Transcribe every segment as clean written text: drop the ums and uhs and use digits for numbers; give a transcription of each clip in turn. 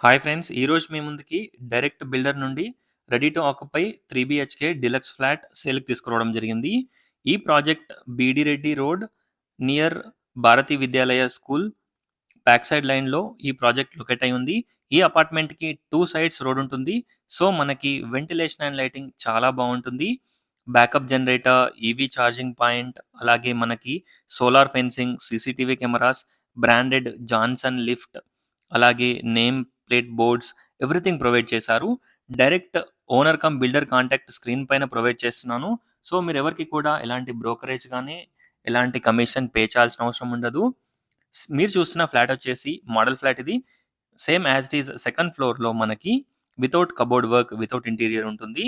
Hi friends! ఈరోజు మీ ముందుకి డైరెక్ట్ బిల్డర్ నుండి ready to occupy 3 BHK deluxe flat సేల్‌కి తీసుకురావడం జరిగింది. ఈ project BD Reddy road near Bharati Vidyalaya school back side లైన్‌లో ఈ ప్రాజెక్ట్ లొకేట్ అయి ఉంది. ఈ అపార్ట్మెంట్‌కి 2 సైడ్స్ రోడ్ ఉంటుంది. సో, మనకి వెంటిలేషన్ అండ్ లైటింగ్ చాలా బావుంటుంది. Backup generator, EV charging point, అలాగే మనకి solar fencing, CCTV cameras, branded Johnson lift, అలాగే name plate boards everything provide చేశారు. Direct owner cum builder contact screen పైన ప్రొవైడ్ చేస్తున్నాను. సో, మీరెవరికీ కూడా ఎలాంటి బ్రోకరేజ్ గాని, ఎలాంటి కమిషన్ పే చేయాల్సిన అవసరం ఉండదు. మీరు చూస్తున్న ఫ్లాట్ వచ్చేసి మోడల్ ఫ్లాట్ ఇది. Same as it is second ఫ్లోర్‌లో మనకి without cupboard work, without interior ఉంటుంది.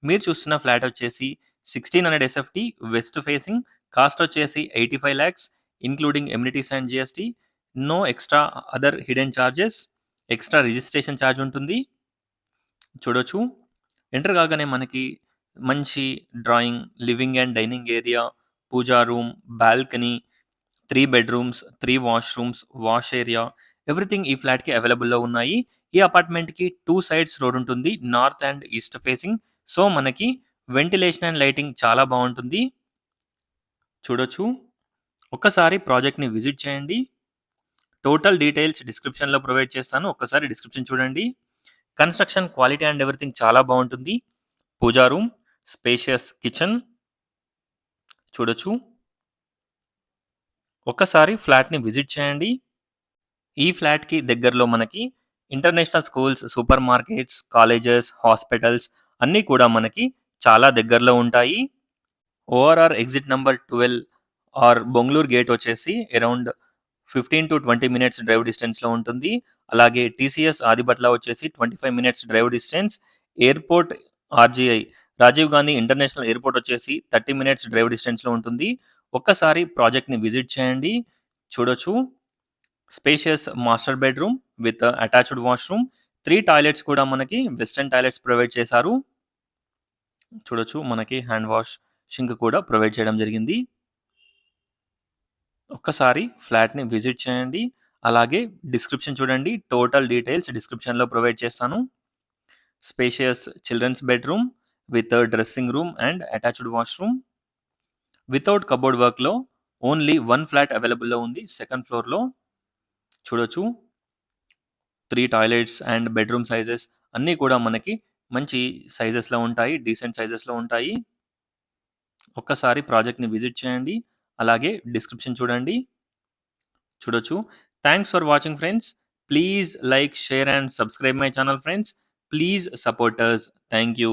మీరు చూస్తున్న ఫ్లాట్ వచ్చేసి 1600 ఎస్ఎఫ్టీ వెస్ట్ ఫేసింగ్. కాస్ట్ వచ్చేసి 85 lakhs including amenities and GST. No extra other hidden charges. Extra registration charge ఉంటుంది. చూడొచ్చు. ఎంటర్ కాగానే మనకి మంచి drawing, living and dining area, puja room, balcony, 3 bedrooms, 3 washrooms, wash area everything ఈ ఫ్లాట్‌కి అవైలబుల్‌లో ఉన్నాయి. ఈ అపార్ట్మెంట్‌కి 2 సైడ్స్ రోడ్ ఉంటుంది. North and east facing. So, మనకి వెంటిలేషన్ అండ్ లైటింగ్ చాలా బావుంటుంది. చూడొచ్చు. ఒక్కసారి ప్రాజెక్ట్‌ని విజిట్ చేయండి. టోటల్ డీటెయిల్స్ డిస్క్రిప్షన్‌లో ప్రొవైడ్ చేస్తాను. ఒక్కసారి డిస్క్రిప్షన్ చూడండి. కన్‌స్ట్రక్షన్ క్వాలిటీ అండ్ ఎవ్రీథింగ్ చాలా బావుంటుంది. పూజా రూమ్, స్పేషియస్ కిచెన్ చూడొచ్చు. ఒక్కసారి ఫ్లాట్‌ని విజిట్ చేయండి. ఈ ఫ్లాట్‌కి దగ్గరలో మనకి international schools, super markets, colleges, hospitals అన్నీ కూడా మనకి చాలా దగ్గరలో ఉంటాయి. ORR exit number 12 or Bongulur gate వచ్చేసి అరౌండ్ 15-20 మినిట్స్ డ్రైవ్ డిస్టెన్స్‌లో ఉంటుంది. అలాగే టీసీఎస్ ఆదిబట్ల వచ్చేసి 25 minutes drive distance. Airport RGI Rajiv Gandhi international airport వచ్చేసి 30 మినిట్స్ డ్రైవ్ డిస్టెన్స్‌లో ఉంటుంది. ఒక్కసారి ప్రాజెక్ట్‌ని విజిట్ చేయండి. చూడొచ్చు. Spacious master bedroom with attached washroom. 3 toilets కూడా మనకి వెస్టర్న్ టాయిలెట్స్ ప్రొవైడ్ చేశారు. చూడొచ్చు. మనకి హ్యాండ్ వాష్, సింక్ కూడా ప్రొవైడ్ చేయడం జరిగింది. ఒక్కసారి ఫ్లాట్‌ని విజిట్ చేయండి. అలాగే డిస్క్రిప్షన్ చూడండి. టోటల్ డీటెయిల్స్ డిస్క్రిప్షన్‌లో ప్రొవైడ్ చేస్తాను. Spacious children's bedroom with dressing room and attached washroom. Without cupboard వర్క్‌లో ఓన్లీ 1 ఫ్లాట్ అవైలబుల్‌లో ఉంది సెకండ్ ఫ్లోర్‌లో. చూడొచ్చు. 3 టాయిలెట్స్ అండ్ బెడ్‌రూమ్ సైజెస్ అన్నీ కూడా మనకి మంచి సైజెస్‌లో ఉంటాయి. డీసెంట్ సైజెస్‌లో ఉంటాయి. ఒక్కసారి ప్రాజెక్ట్‌ని విజిట్ చేయండి. అలాగే డిస్క్రిప్షన్ చూడండి. చూడొచ్చు. Thanks for watching friends. Please like, share and subscribe my channel friends. Please support us. Thank you.